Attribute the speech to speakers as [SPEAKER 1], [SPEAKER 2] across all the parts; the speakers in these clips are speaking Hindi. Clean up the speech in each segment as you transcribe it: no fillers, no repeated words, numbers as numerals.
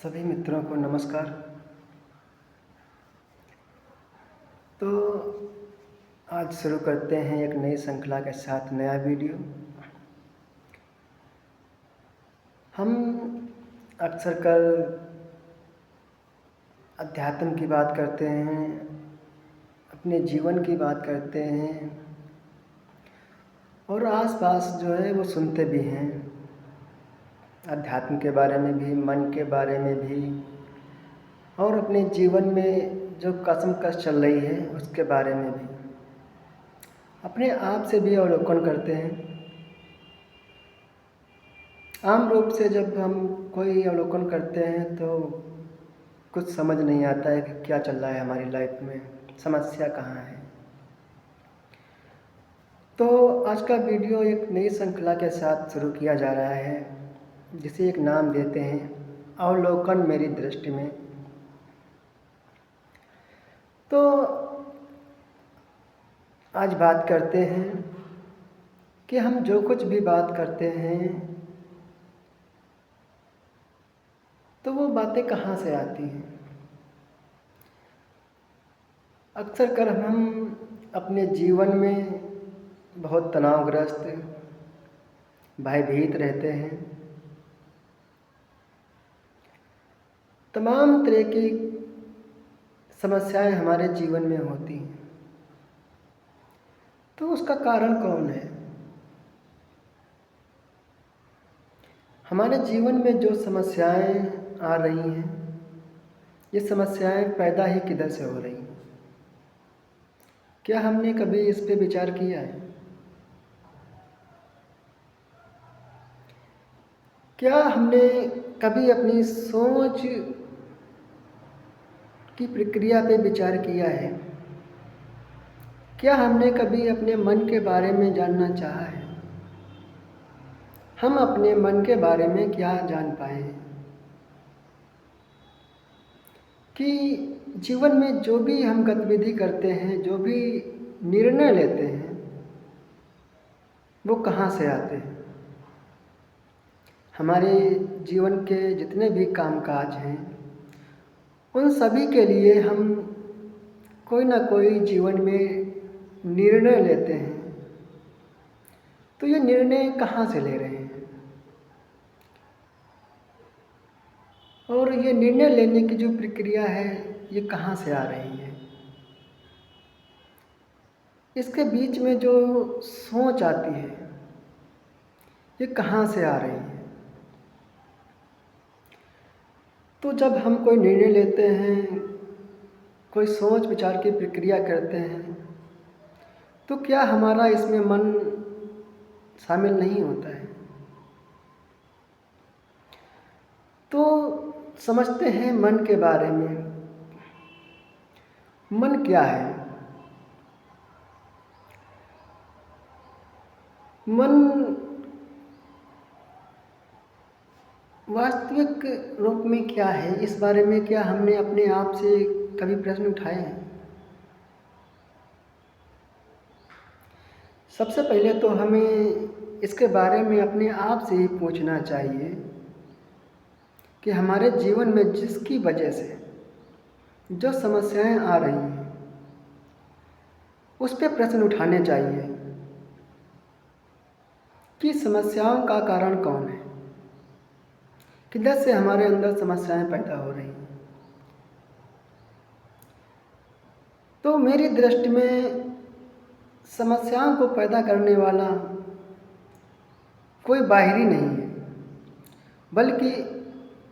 [SPEAKER 1] सभी मित्रों को नमस्कार। तो आज शुरू करते हैं एक नई श्रृंखला के साथ नया वीडियो। हम अक्सर कर अध्यात्म की बात करते हैं, अपने जीवन की बात करते हैं और आसपास जो है वो सुनते भी हैं, अध्यात्म के बारे में भी, मन के बारे में भी और अपने जीवन में जो कशमकश चल रही है उसके बारे में भी अपने आप से भी अवलोकन करते हैं। आम रूप से जब हम कोई अवलोकन करते हैं तो कुछ समझ नहीं आता है कि क्या चल रहा है हमारी लाइफ में, समस्या कहाँ है। तो आज का वीडियो एक नई श्रृंखला के साथ शुरू किया जा रहा है जिसे एक नाम देते हैं अवलोकन मेरी दृष्टि में। तो आज बात करते हैं कि हम जो कुछ भी बात करते हैं तो वो बातें कहाँ से आती हैं। अक्सर कर हम अपने जीवन में बहुत तनावग्रस्त, भयभीत रहते हैं। तमाम तरह की समस्याएं हमारे जीवन में होती हैं। तो उसका कारण कौन है? हमारे जीवन में जो समस्याएं आ रही हैं, ये समस्याएं पैदा ही किधर से हो रही हैं? क्या हमने कभी इस पे विचार किया है? क्या हमने कभी अपनी सोच की प्रक्रिया पे विचार किया है? क्या हमने कभी अपने मन के बारे में जानना चाहा है? हम अपने मन के बारे में क्या जान पाए कि जीवन में जो भी हम गतिविधि करते हैं, जो भी निर्णय लेते हैं, वो कहाँ से आते हैं? हमारे जीवन के जितने भी कामकाज हैं, उन सभी के लिए हम कोई ना कोई जीवन में निर्णय लेते हैं। तो ये निर्णय कहाँ से ले रहे हैं और ये निर्णय लेने की जो प्रक्रिया है ये कहाँ से आ रही है? इसके बीच में जो सोच आती है ये कहाँ से आ रही है? तो जब हम कोई निर्णय लेते हैं, कोई सोच विचार की प्रक्रिया करते हैं, तो क्या हमारा इसमें मन शामिल नहीं होता है? तो समझते हैं मन के बारे में। मन क्या है? मन वास्तविक रूप में क्या है, इस बारे में क्या हमने अपने आप से कभी प्रश्न उठाए हैं? सबसे पहले तो हमें इसके बारे में अपने आप से ही पूछना चाहिए कि हमारे जीवन में जिसकी वजह से जो समस्याएं आ रही हैं उस पे प्रश्न उठाने चाहिए कि समस्याओं का कारण कौन है, किधर से हमारे अंदर समस्याएं पैदा हो रही हैं। तो मेरी दृष्टि में समस्याओं को पैदा करने वाला कोई बाहरी नहीं है, बल्कि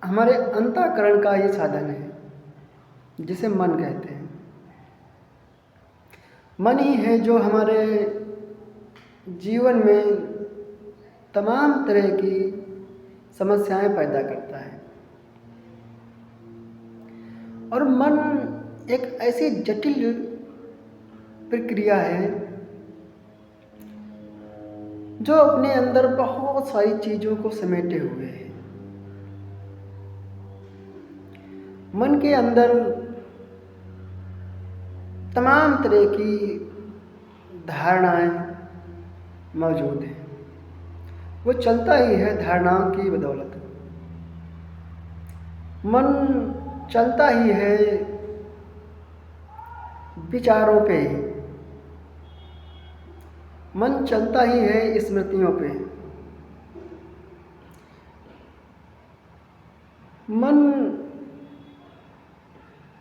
[SPEAKER 1] हमारे अंतःकरण का ये साधन है जिसे मन कहते हैं। मन ही है जो हमारे जीवन में तमाम तरह की समस्याएं पैदा करता है। और मन एक ऐसी जटिल प्रक्रिया है जो अपने अंदर बहुत सारी चीज़ों को समेटे हुए है। मन के अंदर तमाम तरह की धारणाएं मौजूद हैं। वो चलता ही है धारणाओं की बदौलत। मन चलता ही है विचारों पे, मन चलता ही है स्मृतियों पे। मन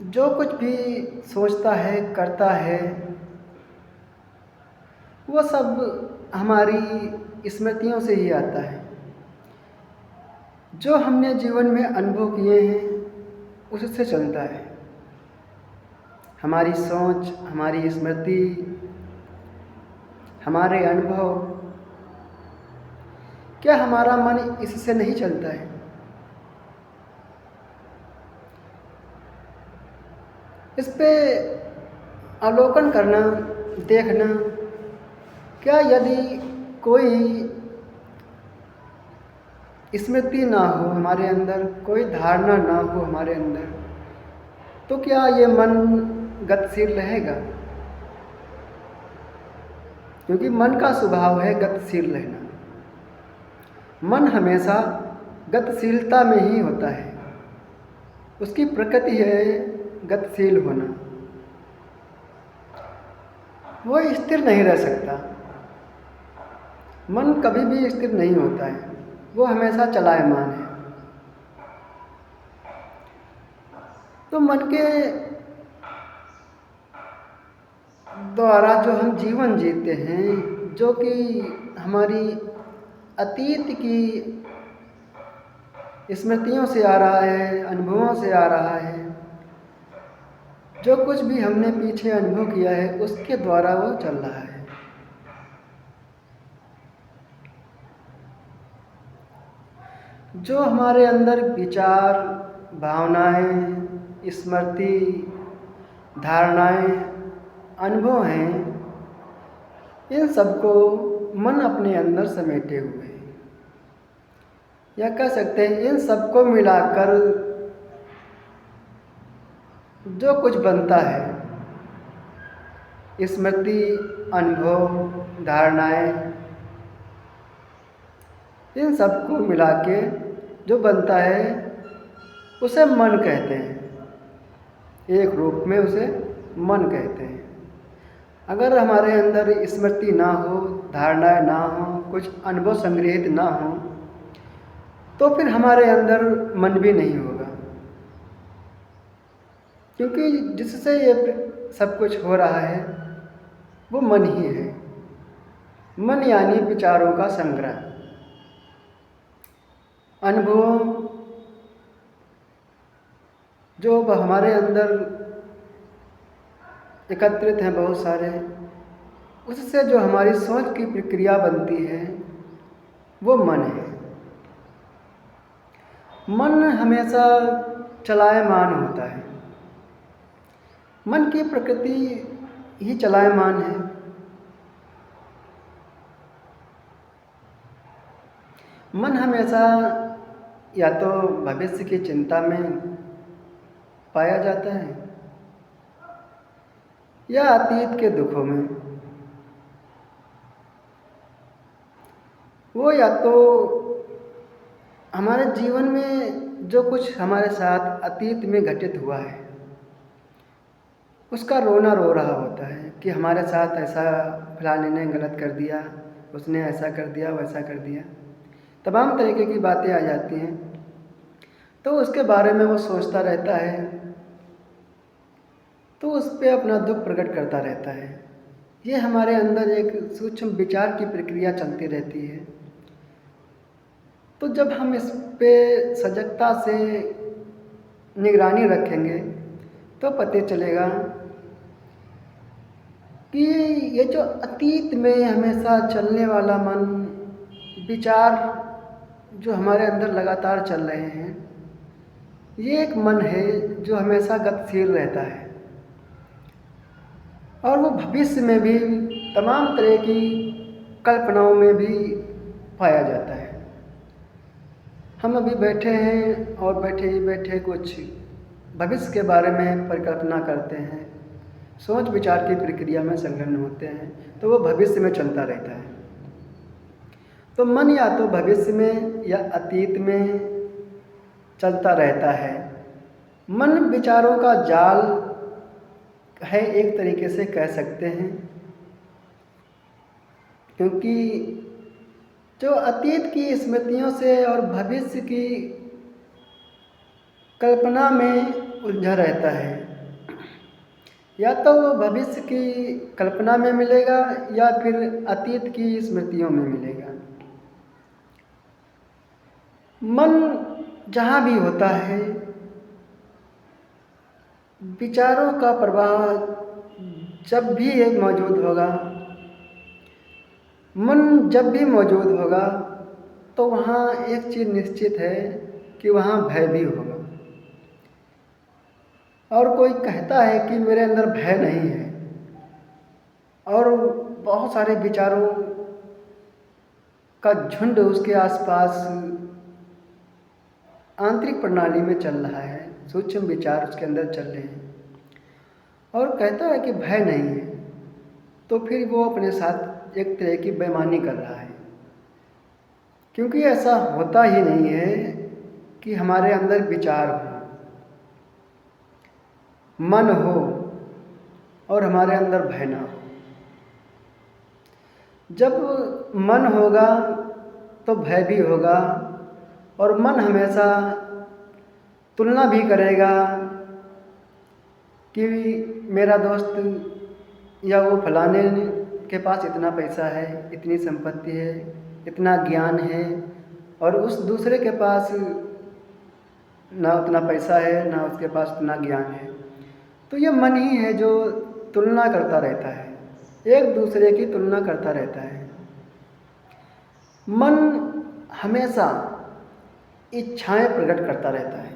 [SPEAKER 1] जो कुछ भी सोचता है, करता है, वो सब हमारी स्मृतियों से ही आता है। जो हमने जीवन में अनुभव किए हैं उससे चलता है। हमारी सोच, हमारी स्मृति, हमारे अनुभव, क्या हमारा मन इससे नहीं चलता है? इस पे अवलोकन करना, देखना, क्या यदि कोई स्मृति ना हो हमारे अंदर, कोई धारणा ना हो हमारे अंदर, तो क्या ये मन गतिशील रहेगा? क्योंकि मन का स्वभाव है गतिशील रहना। मन हमेशा गतिशीलता में ही होता है, उसकी प्रकृति है गतिशील होना। वो स्थिर नहीं रह सकता। मन कभी भी स्थिर नहीं होता है, वो हमेशा चलायमान है। तो मन के द्वारा जो हम जीवन जीते हैं, जो कि हमारी अतीत की स्मृतियों से आ रहा है, अनुभवों से आ रहा है, जो कुछ भी हमने पीछे अनुभव किया है उसके द्वारा वो चल रहा है। जो हमारे अंदर विचार, भावनाएं, स्मृति, धारणाएं, अनुभव हैं, इन सबको मन अपने अंदर समेटे हुए है। या कह सकते हैं इन सबको मिलाकर जो कुछ बनता है, स्मृति, अनुभव, धारणाएं, इन सबको मिला के जो बनता है उसे मन कहते हैं। एक रूप में उसे मन कहते हैं। अगर हमारे अंदर स्मृति ना हो, धारणाएं ना हो, कुछ अनुभव संग्रहित ना हो, तो फिर हमारे अंदर मन भी नहीं होगा। क्योंकि जिससे ये सब कुछ हो रहा है वो मन ही है। मन यानी विचारों का संग्रह, अनुभव जो हमारे अंदर एकत्रित हैं बहुत सारे, उससे जो हमारी सोच की प्रक्रिया बनती है वो मन है। मन हमेशा चलायमान होता है। मन की प्रकृति ही चलायमान है। मन हमेशा या तो भविष्य की चिंता में पाया जाता है या अतीत के दुखों में। वो या तो हमारे जीवन में जो कुछ हमारे साथ अतीत में घटित हुआ है उसका रोना रो रहा होता है कि हमारे साथ ऐसा फलाने ने गलत कर दिया, उसने ऐसा कर दिया, वैसा कर दिया, तमाम तरीके की बातें आ जाती हैं। तो उसके बारे में वो सोचता रहता है, तो उस पर अपना दुख प्रकट करता रहता है। ये हमारे अंदर एक सूक्ष्म विचार की प्रक्रिया चलती रहती है। तो जब हम इस पे सजगता से निगरानी रखेंगे तो पता चलेगा कि ये जो अतीत में हमेशा चलने वाला मन, विचार जो हमारे अंदर लगातार चल रहे हैं, ये एक मन है जो हमेशा गतिशील रहता है और वो भविष्य में भी तमाम तरह की कल्पनाओं में भी पाया जाता है। हम अभी बैठे हैं और बैठे ही बैठे कुछ भविष्य के बारे में परिकल्पना करते हैं, सोच विचार की प्रक्रिया में संलग्न होते हैं, तो वो भविष्य में चलता रहता है। तो मन या तो भविष्य में या अतीत में चलता रहता है। मन विचारों का जाल है, एक तरीके से कह सकते हैं, क्योंकि जो अतीत की स्मृतियों से और भविष्य की कल्पना में उलझा रहता है। या तो वो भविष्य की कल्पना में मिलेगा या फिर अतीत की स्मृतियों में मिलेगा। मन जहाँ भी होता है, विचारों का प्रवाह जब भी एक मौजूद होगा, मन जब भी मौजूद होगा, तो वहाँ एक चीज़ निश्चित है कि वहाँ भय भी होगा। और कोई कहता है कि मेरे अंदर भय नहीं है, और बहुत सारे विचारों का झुंड उसके आसपास आंतरिक प्रणाली में चल रहा है, सूक्ष्म विचार उसके अंदर चल रहे हैं, और कहता है कि भय नहीं है, तो फिर वो अपने साथ एक तरह की बेईमानी कर रहा है। क्योंकि ऐसा होता ही नहीं है कि हमारे अंदर विचार हो, मन हो और हमारे अंदर भय ना हो। जब मन होगा तो भय भी होगा, और मन हमेशा तुलना भी करेगा कि मेरा दोस्त या वो फलाने के पास इतना पैसा है, इतनी संपत्ति है, इतना ज्ञान है, और उस दूसरे के पास ना उतना पैसा है, ना उसके पास उतना ज्ञान है। तो ये मन ही है जो तुलना करता रहता है, एक दूसरे की तुलना करता रहता है। मन हमेशा इच्छाएं प्रकट करता रहता है।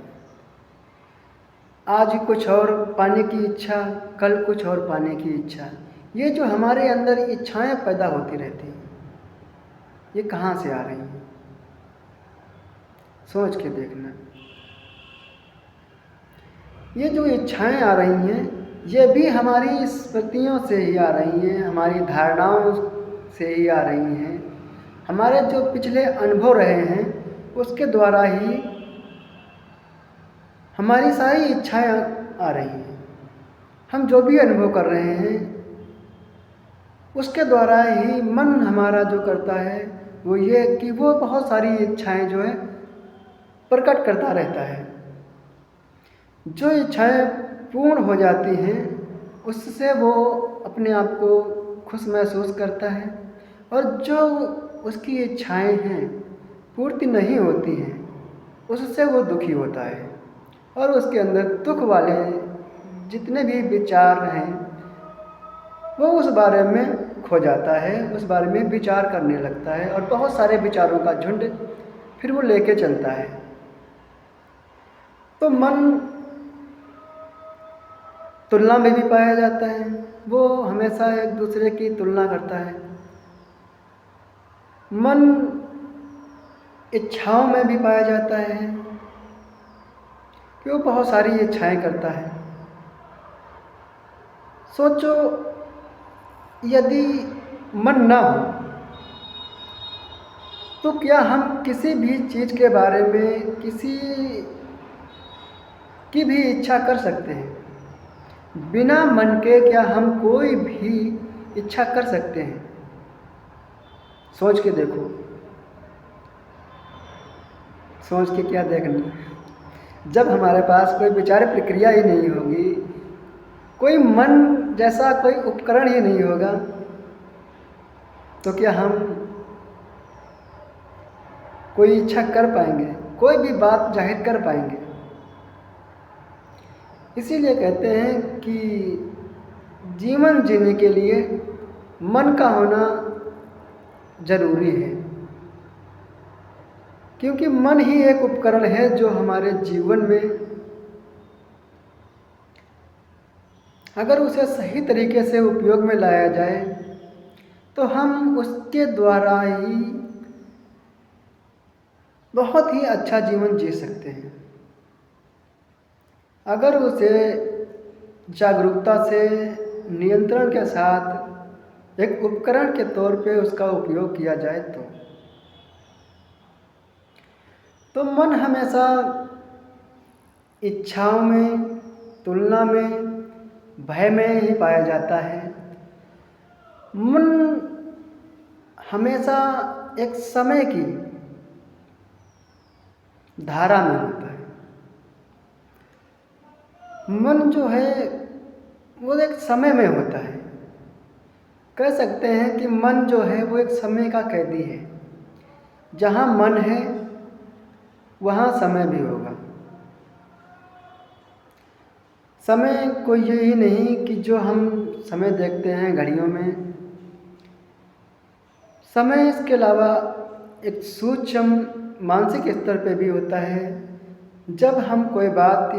[SPEAKER 1] आज कुछ और पाने की इच्छा, कल कुछ और पाने की इच्छा। ये जो हमारे अंदर इच्छाएं पैदा होती रहती हैं, ये कहाँ से आ रही हैं? सोच के देखना। ये जो इच्छाएं आ रही हैं, ये भी हमारी स्मृतियों से ही आ रही हैं, हमारी धारणाओं से ही आ रही हैं, हमारे जो पिछले अनुभव रहे हैं उसके द्वारा ही हमारी सारी इच्छाएं आ रही हैं। हम जो भी अनुभव कर रहे हैं उसके द्वारा ही मन हमारा जो करता है वो ये कि वो बहुत सारी इच्छाएं जो है प्रकट करता रहता है। जो इच्छाएं पूर्ण हो जाती हैं उससे वो अपने आप को खुश महसूस करता है, और जो उसकी इच्छाएं हैं पूर्ति नहीं होती हैं उससे वो दुखी होता है, और उसके अंदर दुख वाले जितने भी विचार हैं वो उस बारे में खो जाता है, उस बारे में विचार करने लगता है, और बहुत सारे विचारों का झुंड फिर वो लेके चलता है। तो मन तुलना में भी पाया जाता है, वो हमेशा एक दूसरे की तुलना करता है। मन इच्छाओं में भी पाया जाता है कि वो बहुत सारी इच्छाएं करता है। सोचो, यदि मन ना हो तो क्या हम किसी भी चीज़ के बारे में किसी की भी इच्छा कर सकते हैं? बिना मन के क्या हम कोई भी इच्छा कर सकते हैं? सोच के देखो, सोच के क्या देखना। जब हमारे पास कोई विचार प्रक्रिया ही नहीं होगी, कोई मन जैसा कोई उपकरण ही नहीं होगा, तो क्या हम कोई इच्छा कर पाएंगे, कोई भी बात जाहिर कर पाएंगे? इसीलिए कहते हैं कि जीवन जीने के लिए मन का होना जरूरी है, क्योंकि मन ही एक उपकरण है जो हमारे जीवन में अगर उसे सही तरीके से उपयोग में लाया जाए तो हम उसके द्वारा ही बहुत ही अच्छा जीवन जी सकते हैं। अगर उसे जागरूकता से, नियंत्रण के साथ एक उपकरण के तौर पे उसका उपयोग किया जाए तो मन हमेशा इच्छाओं में तुलना में भय में ही पाया जाता है। मन हमेशा एक समय की धारा में होता है। मन जो है वो एक समय में होता है। कह सकते हैं कि मन जो है वो एक समय का कैदी है। जहाँ मन है वहाँ समय भी होगा। समय कोई यही नहीं कि जो हम समय देखते हैं घड़ियों में। समय इसके अलावा एक सूक्ष्म मानसिक स्तर पे भी होता है। जब हम कोई बात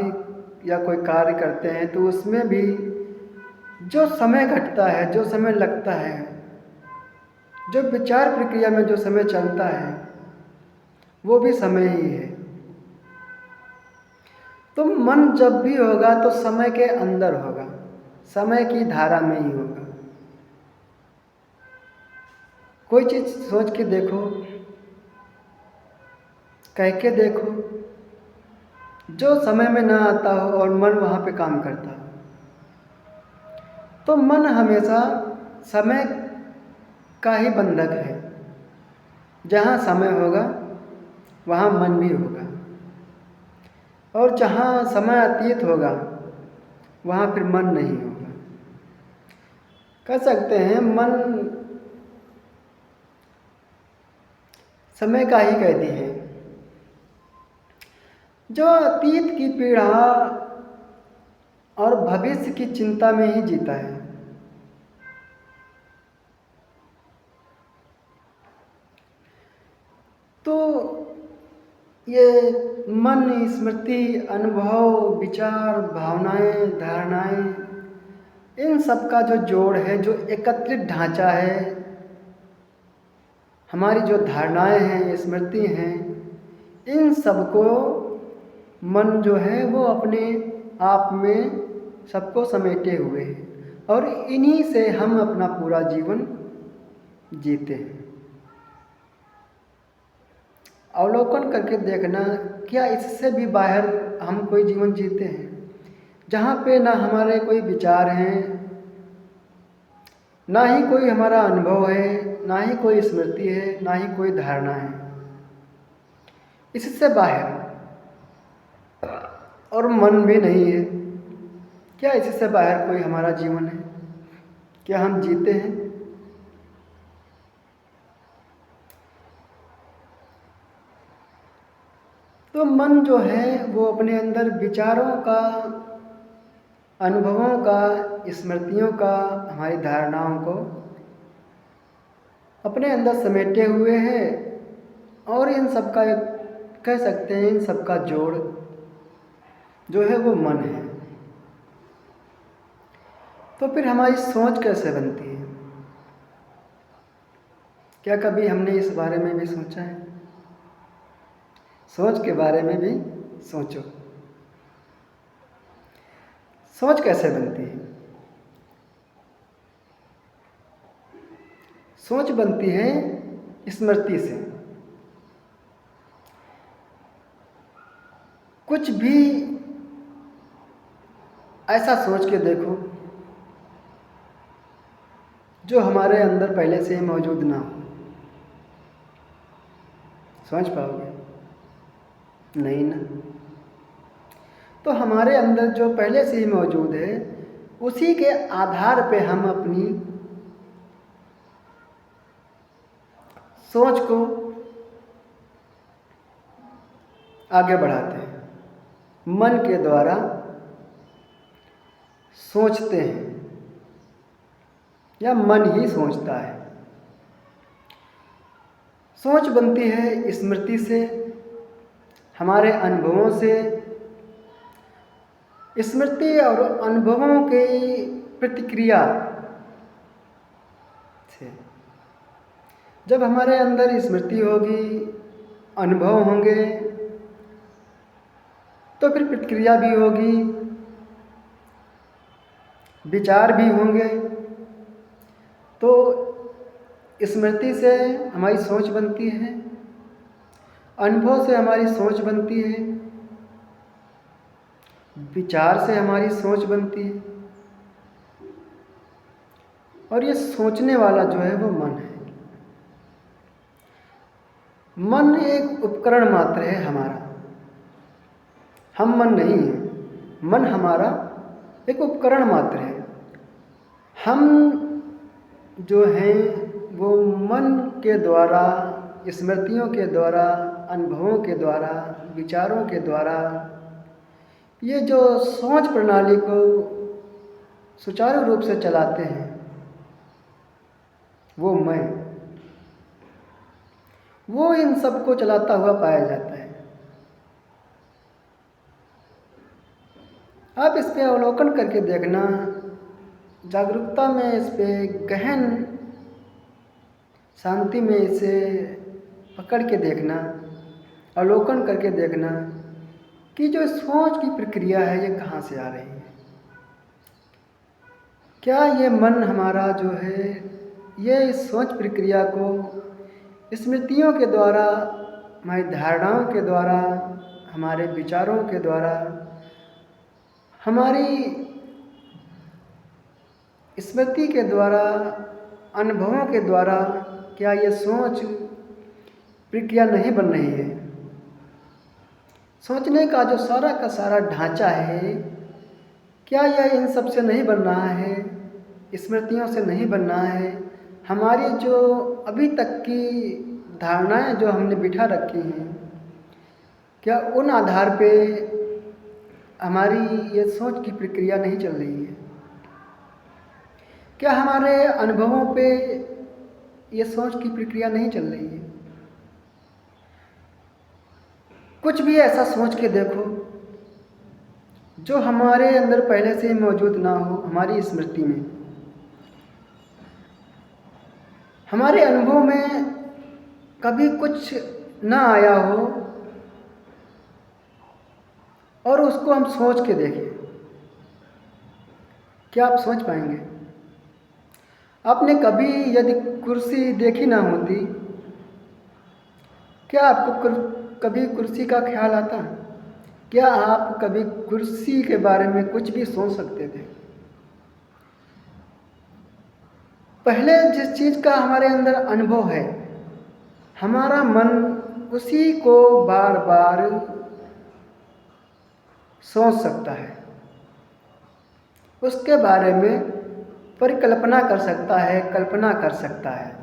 [SPEAKER 1] या कोई कार्य करते हैं तो उसमें भी जो समय घटता है, जो समय लगता है, जो विचार प्रक्रिया में जो समय चलता है वो भी समय ही है। तो मन जब भी होगा तो समय के अंदर होगा, समय की धारा में ही होगा। कोई चीज़ सोच के देखो, कह के देखो, जो समय में ना आता हो और मन वहाँ पे काम करता हो, तो मन हमेशा समय का ही बंधक है। जहाँ समय होगा वहाँ मन भी होगा, और जहाँ समय अतीत होगा वहाँ फिर मन नहीं होगा। कह सकते हैं मन समय का ही कैदी है, जो अतीत की पीड़ा और भविष्य की चिंता में ही जीता है। तो ये मन, स्मृति, अनुभव, विचार, भावनाएं, धारणाएं, इन सब का जो जोड़ है, जो एकत्रित ढांचा है, हमारी जो धारणाएं हैं, स्मृति हैं, इन सबको मन जो है वो अपने आप में सबको समेटे हुए है, और इन्हीं से हम अपना पूरा जीवन जीते हैं। अवलोकन करके देखना, क्या इससे भी बाहर हम कोई जीवन जीते हैं जहाँ पे ना हमारे कोई विचार हैं, ना ही कोई हमारा अनुभव है, ना ही कोई स्मृति है, ना ही कोई धारणा है। इससे बाहर और मन भी नहीं है। क्या इससे बाहर कोई हमारा जीवन है? क्या हम जीते हैं? तो मन जो है वो अपने अंदर विचारों का, अनुभवों का, स्मृतियों का, हमारी धारणाओं को अपने अंदर समेटे हुए है, और इन सब का एक, कह सकते हैं इन सब का जोड़ जो है वो मन है। तो फिर हमारी सोच कैसे बनती है? क्या कभी हमने इस बारे में भी सोचा है? सोच के बारे में भी सोचो। सोच कैसे बनती है? सोच बनती है स्मृति से। कुछ भी ऐसा सोच के देखो जो हमारे अंदर पहले से ही मौजूद ना हो। समझ पाओगे? नहीं ना। तो हमारे अंदर जो पहले से ही मौजूद है, उसी के आधार पे हम अपनी सोच को आगे बढ़ाते हैं। मन के द्वारा सोचते हैं, या मन ही सोचता है। सोच बनती है स्मृति से, हमारे अनुभवों से। स्मृति और अनुभवों की प्रतिक्रिया से जब हमारे अंदर स्मृति होगी, अनुभव होंगे, तो फिर प्रतिक्रिया भी होगी, विचार भी होंगे। तो स्मृति से हमारी सोच बनती है, अनुभव से हमारी सोच बनती है, विचार से हमारी सोच बनती है, और ये सोचने वाला जो है वो मन है। मन एक उपकरण मात्र है हमारा, हम मन नहीं हैं। मन हमारा एक उपकरण मात्र है। हम जो हैं वो मन के द्वारा, स्मृतियों के द्वारा, अनुभवों के द्वारा, विचारों के द्वारा ये जो सोच प्रणाली को सुचारू रूप से चलाते हैं वो मैं, वो इन सब को चलाता हुआ पाया जाता है। आप इस पे अवलोकन करके देखना, जागरूकता में इस पे गहन शांति में इसे पकड़ के देखना, अवलोकन करके देखना कि जो सोच की प्रक्रिया है ये कहाँ से आ रही है। क्या ये मन हमारा जो है ये इस सोच प्रक्रिया को स्मृतियों के द्वारा, हमारी धारणाओं के द्वारा, हमारे विचारों के द्वारा, हमारी स्मृति के द्वारा, अनुभवों के द्वारा क्या ये सोच प्रक्रिया नहीं बन रही है? सोचने का जो सारा का सारा ढांचा है क्या यह इन सब से नहीं बन रहा है, स्मृतियों से नहीं बन रहा है? हमारी जो अभी तक की धारणाएं जो हमने बिठा रखी हैं, क्या उन आधार पे हमारी ये सोच की प्रक्रिया नहीं चल रही है? क्या हमारे अनुभवों पे ये सोच की प्रक्रिया नहीं चल रही है? कुछ भी ऐसा सोच के देखो जो हमारे अंदर पहले से ही मौजूद ना हो, हमारी स्मृति में, हमारे अनुभव में कभी कुछ ना आया हो और उसको हम सोच के देखें, क्या आप सोच पाएंगे? आपने कभी यदि कुर्सी देखी ना होती, क्या आपको कभी कुर्सी का ख्याल आता? क्या आप कभी कुर्सी के बारे में कुछ भी सोच सकते थे? पहले जिस चीज़ का हमारे अंदर अनुभव है, हमारा मन उसी को बार बार सोच सकता है, उसके बारे में परिकल्पना कर सकता है, कल्पना कर सकता है।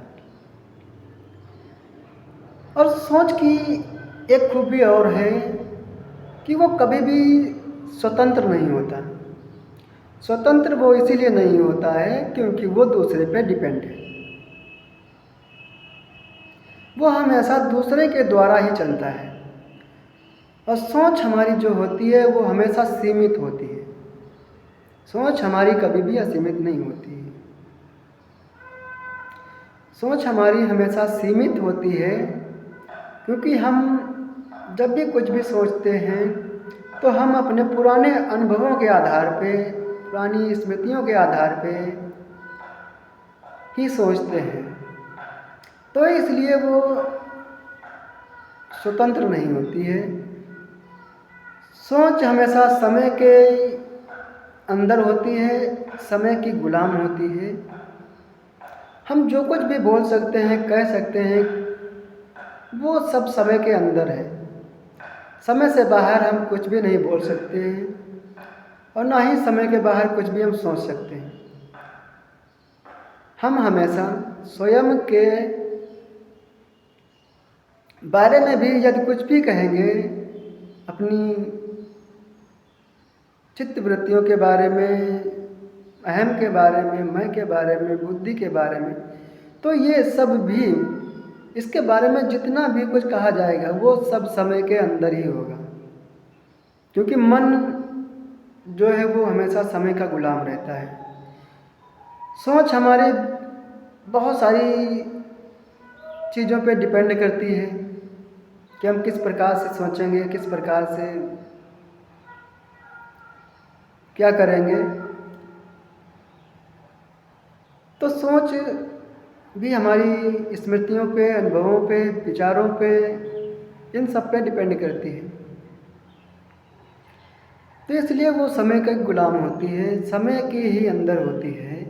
[SPEAKER 1] और सोच की एक खूबी और है कि वो कभी भी स्वतंत्र नहीं होता। स्वतंत्र वो इसीलिए नहीं होता है क्योंकि वो दूसरे पे डिपेंड है, वो हमेशा दूसरे के द्वारा ही चलता है। और सोच हमारी जो होती है वो हमेशा सीमित होती है, सोच हमारी कभी भी असीमित नहीं होती है। सोच हमारी हमेशा सीमित होती है क्योंकि हम जब भी कुछ भी सोचते हैं तो हम अपने पुराने अनुभवों के आधार पे, पुरानी स्मृतियों के आधार पे ही सोचते हैं, तो इसलिए वो स्वतंत्र नहीं होती है। सोच हमेशा समय के अंदर होती है, समय की गुलाम होती है। हम जो कुछ भी बोल सकते हैं, कह सकते हैं, वो सब समय के अंदर है। समय से बाहर हम कुछ भी नहीं बोल सकते हैं और ना ही समय के बाहर कुछ भी हम सोच सकते हैं। हम हमेशा स्वयं के बारे में भी यदि कुछ भी कहेंगे, अपनी चित्त वृत्तियों के बारे में, अहम के बारे में, मैं के बारे में, बुद्धि के बारे में, तो ये सब भी, इसके बारे में जितना भी कुछ कहा जाएगा वो सब समय के अंदर ही होगा, क्योंकि मन जो है वो हमेशा समय का गुलाम रहता है। सोच हमारे बहुत सारी चीज़ों पे डिपेंड करती है कि हम किस प्रकार से सोचेंगे, किस प्रकार से क्या करेंगे। तो सोच भी हमारी स्मृतियों पे, अनुभवों पे, विचारों पे, इन सब पे डिपेंड करती है। तो इसलिए वो समय का गुलाम होती है, समय के ही अंदर होती है।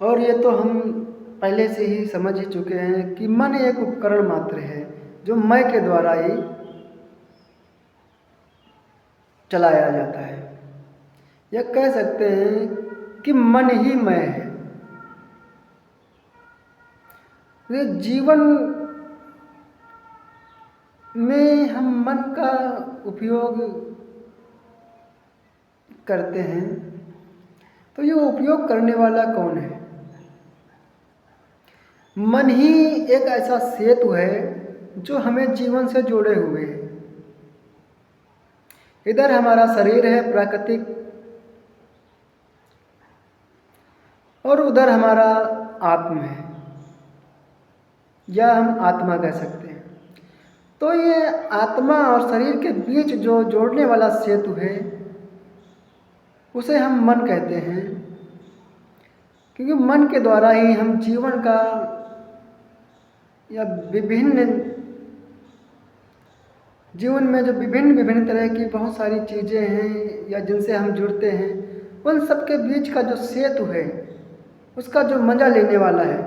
[SPEAKER 1] और ये तो हम पहले से ही समझ ही चुके हैं कि मन एक उपकरण मात्र है जो मैं के द्वारा ही चलाया जाता है, या कह सकते हैं कि मन ही मैं है। ये जीवन में हम मन का उपयोग करते हैं, तो ये उपयोग करने वाला कौन है? मन ही एक ऐसा सेतु है जो हमें जीवन से जोड़े हुए है। इधर हमारा शरीर है प्राकृतिक, और उधर हमारा आत्म है, या हम आत्मा कह सकते हैं। तो ये आत्मा और शरीर के बीच जो जोड़ने वाला सेतु है उसे हम मन कहते हैं, क्योंकि मन के द्वारा ही हम जीवन का या जीवन में जो विभिन्न तरह की बहुत सारी चीज़ें हैं या जिनसे हम जुड़ते हैं, उन सब के बीच का जो सेतु है, उसका जो मज़ा लेने वाला है,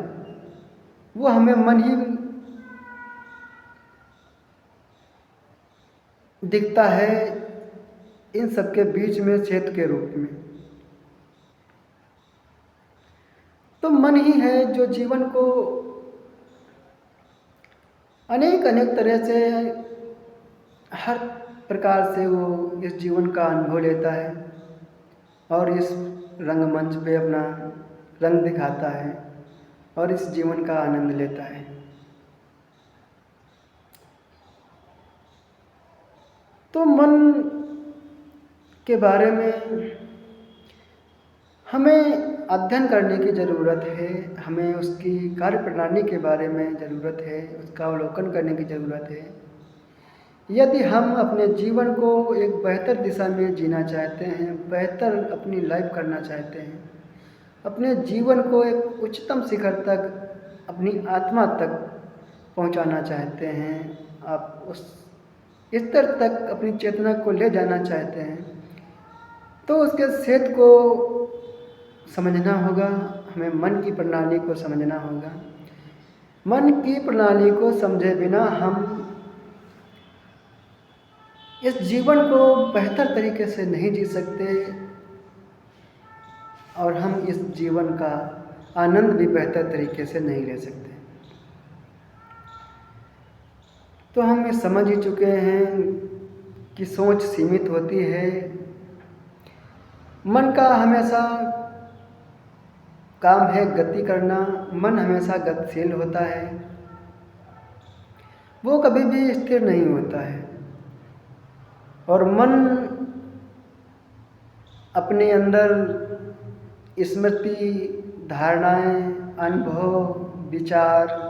[SPEAKER 1] वो हमें मन ही दिखता है इन सब के बीच में सेतु के रूप में। तो मन ही है जो जीवन को अनेक तरह से, हर प्रकार से वो इस जीवन का अनुभव लेता है और इस रंगमंच पे अपना रंग दिखाता है और इस जीवन का आनंद लेता है। तो मन के बारे में हमें अध्ययन करने की ज़रूरत है, हमें उसकी कार्यप्रणाली के बारे में ज़रूरत है, उसका अवलोकन करने की ज़रूरत है। यदि हम अपने जीवन को एक बेहतर दिशा में जीना चाहते हैं, बेहतर अपनी लाइफ करना चाहते हैं, अपने जीवन को एक उच्चतम शिखर तक, अपनी आत्मा तक पहुंचाना चाहते हैं, आप उस स्तर तक अपनी चेतना को ले जाना चाहते हैं, तो उसके सेतु को समझना होगा। हमें मन की प्रणाली को समझना होगा। मन की प्रणाली को समझे बिना हम इस जीवन को बेहतर तरीके से नहीं जी सकते और हम इस जीवन का आनंद भी बेहतर तरीके से नहीं ले सकते। तो हम ये समझ ही चुके हैं कि सोच सीमित होती है। मन का हमेशा काम है गति करना, मन हमेशा गतिशील होता है, वो कभी भी स्थिर नहीं होता है। और मन अपने अंदर स्मृति, धारणाएं, अनुभव, विचार,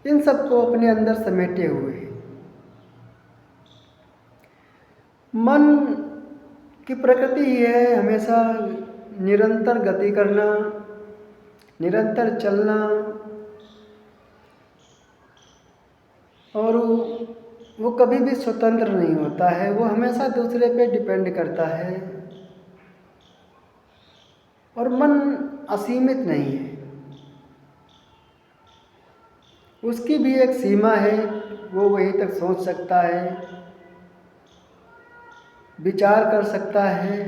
[SPEAKER 1] इन सब को अपने अंदर समेटे हुए है। मन की प्रकृति ही है हमेशा निरंतर गति करना, निरंतर चलना, और वो कभी भी स्वतंत्र नहीं होता है, वो हमेशा दूसरे पे डिपेंड करता है। और मन असीमित नहीं है, उसकी भी एक सीमा है, वो वहीं तक सोच सकता है, विचार कर सकता है।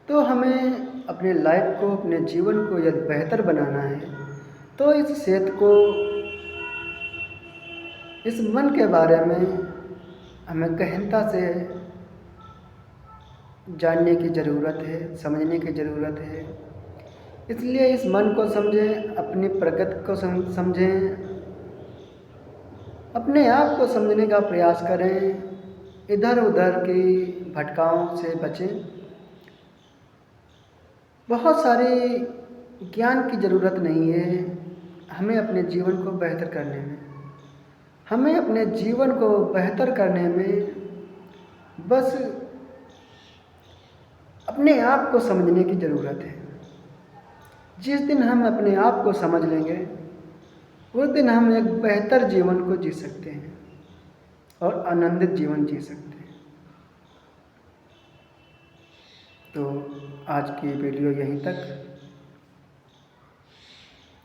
[SPEAKER 1] तो हमें अपने लाइफ को, अपने जीवन को यदि बेहतर बनाना है, तो इस सेतु को, इस मन के बारे में हमें गहनता से जानने की ज़रूरत है, समझने की ज़रूरत है। इसलिए इस मन को समझें, अपनी प्रकृति को समझें, अपने आप को समझने का प्रयास करें, इधर उधर की भटकाओं से बचें। बहुत सारी ज्ञान की ज़रूरत नहीं है हमें अपने जीवन को बेहतर करने में। हमें अपने जीवन को बेहतर करने में बस अपने आप को समझने की ज़रूरत है। जिस दिन हम अपने आप को समझ लेंगे, उस दिन हम एक बेहतर जीवन को जी सकते हैं और आनंदित जीवन जी सकते हैं। तो आज की वीडियो यहीं तक।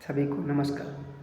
[SPEAKER 1] सभी को नमस्कार।